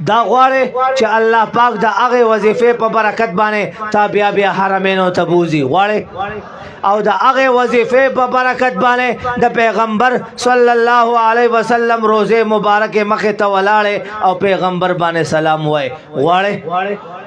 دا غواړي چې الله پاک د هغه وظیفه په برکت باندې تا بیا حرمینو ته بوزي غواړي او د هغه وظیفه په برکت باندې د پیغمبر صلی الله علیه وسلم روزه مبارکه مخه ته ولاړې او پیغمبر باندې سلام وای غواړي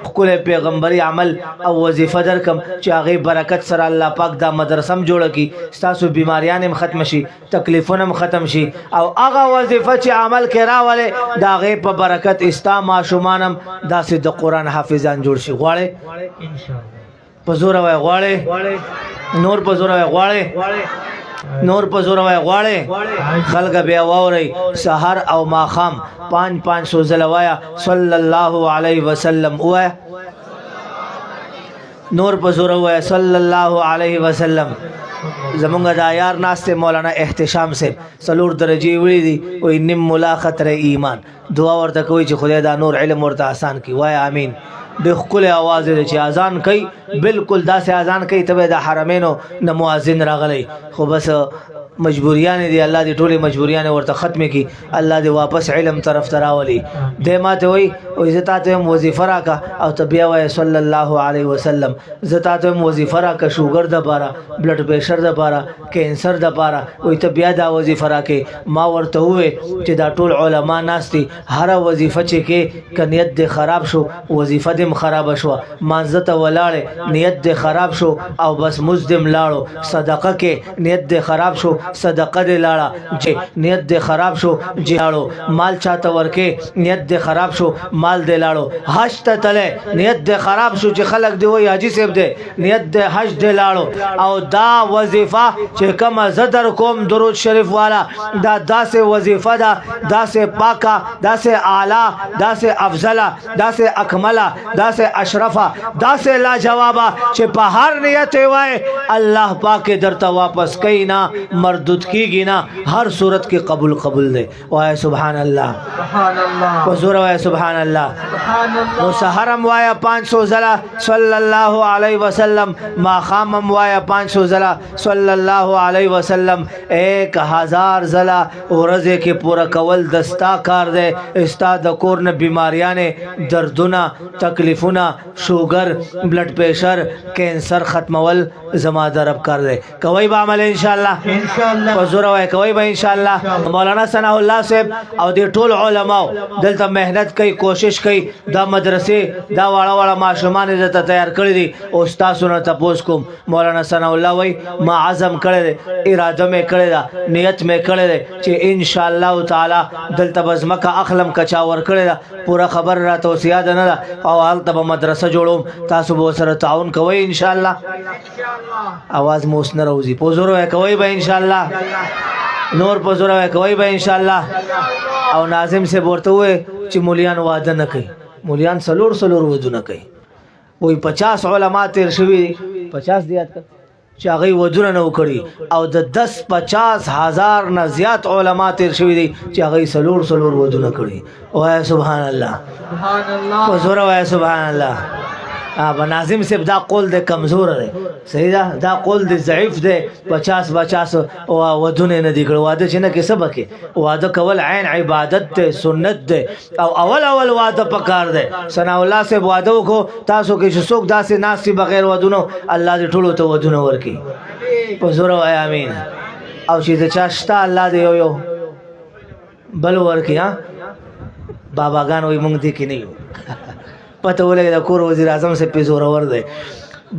خپل پیغمبري عمل او وظیفه درکم چې هغه برکت سره الله پاک دا مدرسم جوړ کی تاسو بیماریان هم ختم شي تکلیفونه هم ختم شي او هغه وظیفه چې عمل کرا ولې دا هغه په برکت استا ماشومانم داسې د قران حافظان جوړ شي غواړي ان شاء الله په زور وای غواړي نور په زور وای غواړي نور په زور وای غواړي خلک بیا ووري سحر او ماخام 500 زلوایا صلی الله علیه وسلم وای نور په زور وای صلی الله علیه وسلم زمونږ د یار ناسته مولانا احتشام سے سلور درجه وړي دي او نیم ملاقات ر ایمان دعا ورته کوي چې خدای دا نور علم ورته آسان کی وای امین د خپل आवाज چې اذان کوي بالکل داسې اذان کوي ته د حرمینو نه مؤذن راغلی خو بس مجبوریان دي الله دې ټولې مجبوریان ورته ختم کی الله دې واپس علم طرف تراولي د ماته وي او عزت ته وظیفه راکا او تبیا وای صلی الله علیه وسلم عزت ته وظیفه راکا شوګر د بارا بلډ پریشر د بارا کینسر د بارا او تبیا دا وظیفه راکې ما ورته وې چې دا ټول علما ناشتي هر وظیفه چې کې کنیت دې خراب شو وظیفه دې خراب شو مانزته ولاړ نیت دې خراب شو او بس مزدم لاړو صدقه کې نیت دې خراب شو صدقه دې لاړه چې نیت دې خراب شو جهاړو مال چاته ورکه نیت دې خراب شو مال دې لاړو حج ته تله نیت دې خراب شو چې خلک دې وای حاجی صاحب دې نیت دې حج دې لاړو او دا وظیفه چې کوم زدر کوم درود شریف والا دا داسې وظیفه دا داسې پاکه داسې اعلی داسې افضله داسې اکمله داسې اشرفه داسې لا جوابه چې په هر نیت وای الله پاک درته واپس کینا مردود کیږي نه هر صورت کې قبول دی وای سبحان الله سبحان الله حضور وای سبحان الله سبحان الله نو سحرم وای 500 زلا صلی الله علیه وسلم ما خامم وای 500 زلا صلی الله علیه وسلم 1000 زلا ورځه کې پورا کول دستا کار دی استاد کور نه بیماریاں دردونه تکلیفونه شوګر بلډ پریشر کینسر ختمول زما درب کار دی کوي به عمل ان شاء الله حضور وای کوي به ان شاء الله مولانا ثنا الله صاحب او دې ټول علما دلته مهنت کوي کوشش کوي دا مدرسې دا واړه ماشومان عزت تیار کړی دي او تاسو نه تاسو کوم مولانا ثنا الله وای ما عزم کړی اراده مې کړی دا نیت مې کړی دی چې ان شاء الله تعالی دلته بزمکه اخلم کچا ور کړی دا پورا خبر را توصیه ده نه او حالت به مدرسه جوړوم تاسو به سره تعاون کوئ ان شاء الله आवाज موس نه راوځي پوزور وای کوي به ان شاء الله نور پوزور وای کوي به ان شاء الله او ناظم سے ورته وای چې مولیان وعده نه کوي مولیان سلور ودونه کوي وای 50 علما تیر شوی 50 دیات چې هغه ودونه نه وکړي او د 10-50 هزار نه زیات علما تیر شوی دي چې هغه سلور ودونه کړي وای سبحان الله سبحان الله حضور وای سبحان الله ناظم صاحب دا قول د کمزور دی صحیح دا قول د ضعیف دی 50 ودونه نه دی کړو واده چې نه کې سبق واده کول عین عبادت دی سنت دی او اول واده پکار دی ثنا الله صاحب واده وکړو تاسو کې څوک داسې ناسي بغیر ودونو الله دې ټولو ته ودونه ورکي حضور وای امین او چې د چاشتا الله دې یو بل ورکي ها باباګان وای مونږ دې کې نه یو پته ولګي د کور وزیر اعظم سے پیزور ور دی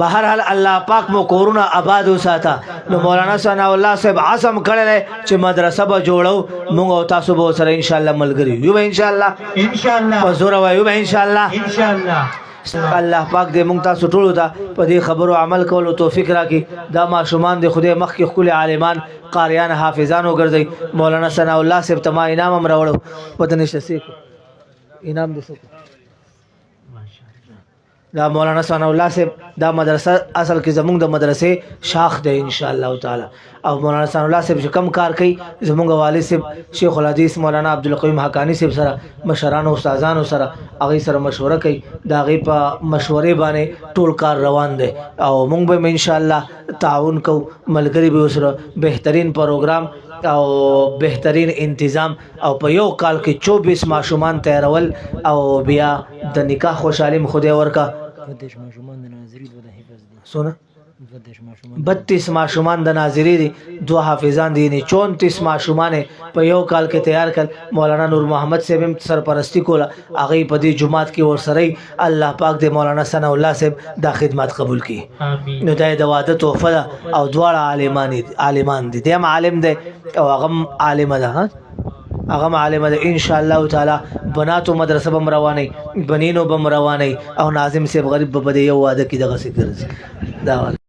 بهر حال الله پاک مو کورونه آباد وساته نو مولانا ثنا الله صاحب عزم کړل چې مدرسه به جوړو موږ او تاسو به سره ان شاء الله ملګری یو ان شاء الله حضور وایو ان شاء الله الله پاک دې موږ تاسو ټول ته په دې خبرو عمل کولو توفیق راکړي دا ماشومان دې خدای مخ کې خپل عالمان قاریان حافظان وګرځي مولانا ثنا الله صاحب ته ما انعام هم راوړو پته نشته سیکو انعام دې سکو دا مولانا ثنا الله صاحب دا مدرسه اصل کې زمونږ د مدرسې شاخ دی ان شاء الله تعالی او مولانا ثنا الله صاحب چې کم کار کوي زمونږ والد صاحب شیخ الحدیث مولانا عبدالقیوم حقانی صاحب سره مشرانو استادانو سره هغه سره مشوره کوي دا غي په مشورې باندې ټول کار روان دی او موږ به ان شاء الله تعاون کو ملګری به سره بهترین پروګرام او بهترین انتظام او په یو کال کې 24 ماشومان تیارول او بیا د نکاح خوشحالي خدای ورکا سونه 32 ماشومان د ناظری دي 2 حافظان دي 34 ماشومان په یو کال کې تیار کړ مولانا نور محمد صاحب سرپرستی کوله هغه په دې جمعات کې ورسره الله پاک دې مولانا ثنا الله صاحب دا خدمات قبول کړي امين نو دا د واده تحفه او دواړه عالمان دي دیم عالم دی او هغه عالم ده هغه عالم ده ان شاء الله تعالی بناتو مدرسه بم رواني بنینو بم رواني او ناظم صاحب غریب به یو واده کې دغه ذکر دا